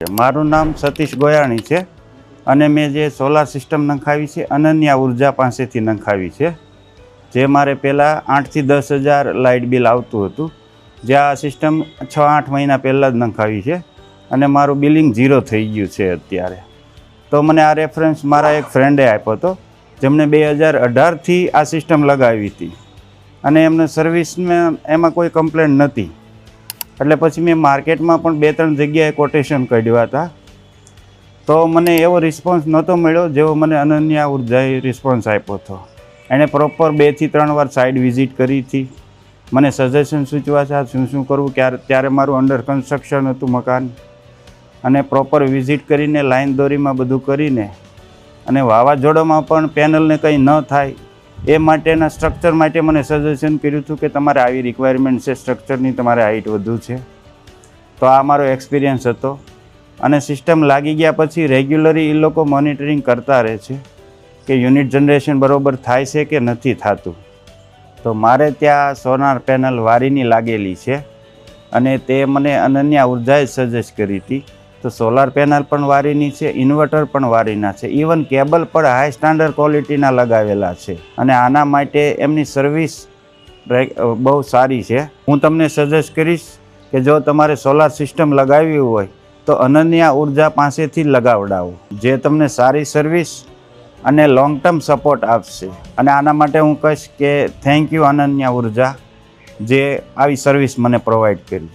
મારું નામ સતીશ ગોયાણી છે અને મેં જે સોલાર સિસ્ટમ નંખાવી છે અનન્યા ઉર્જા પાસેથી નંખાવી છે, જે મારે પહેલાં 8 થી 10 હજાર લાઇટ બિલ આવતું હતું, જે આ સિસ્ટમ 6-8 મહિના પહેલાં જ નંખાવી છે અને મારું બિલિંગ 0 થઈ ગયું છે અત્યારે. તો મને આ રેફરન્સ મારા એક ફ્રેન્ડે આપ્યો હતો, જેમણે 2018થી આ સિસ્ટમ લગાવી હતી અને એમને સર્વિસમાં એમાં કોઈ કમ્પ્લેન્ટ નહોતી. એટલે પછી મેં માર્કેટમાં પણ 2-3 જગ્યાએ કોટેશન કાઢ્યા હતા, તો મને એવો રિસ્પોન્સ નહોતો મળ્યો જેવો મને અનન્યા ઉર્જાએ રિસ્પોન્સ આપ્યો હતો. એણે પ્રોપર 2 થી 3 વાર સાઇટ વિઝિટ કરી હતી, મને સજેશન સૂચવા છે શું કરવું, ત્યારે મારું અંડર કન્સ્ટ્રક્શન હતું મકાન, અને પ્રોપર વિઝિટ કરીને લાઈન દોરીમાં બધું કરીને અને વાવાઝોડામાં પણ પેનલને કંઈ ન થાય એ માટેના સ્ટ્રક્ચર માટે મને સજેશન કર્યું હતું કે તમારે આવી રિક્વાયરમેન્ટ છે, સ્ટ્રક્ચરની તમારે હાઇટ વધુ છે. તો આ મારો એક્સપિરિયન્સ હતો અને સિસ્ટમ લાગી ગયા પછી રેગ્યુલરી એ લોકો મોનિટરિંગ કરતા રહે છે કે યુનિટ જનરેશન બરાબર થાય છે કે નથી થતું. તો મારે ત્યાં સોલાર પેનલ વારીની લાગેલી છે અને તે મને અનન્યા ઉર્જાએ સજેસ્ટ કરી હતી. તો સોલાર પેનલ પણ વારીની છે, ઇન્વર્ટર પણ વારીના છે, ઇવન કેબલ પણ હાઈ સ્ટાન્ડર્ડ ક્વોલિટીના લગાવેલા છે અને આના માટે એમની સર્વિસ બહુ સારી છે. હું તમને સજેસ્ટ કરીશ કે જો તમારે સોલાર સિસ્ટમ લગાવવી હોય તો અનન્યા ઉર્જા પાસેથી લગાવડાવો, જે તમને સારી સર્વિસ અને લોંગ ટર્મ સપોર્ટ આપશે. અને આના માટે હું કહીશ કે થેન્ક યુ અનન્યા ઉર્જા, જે આવી સર્વિસ મને પ્રોવાઈડ કરી.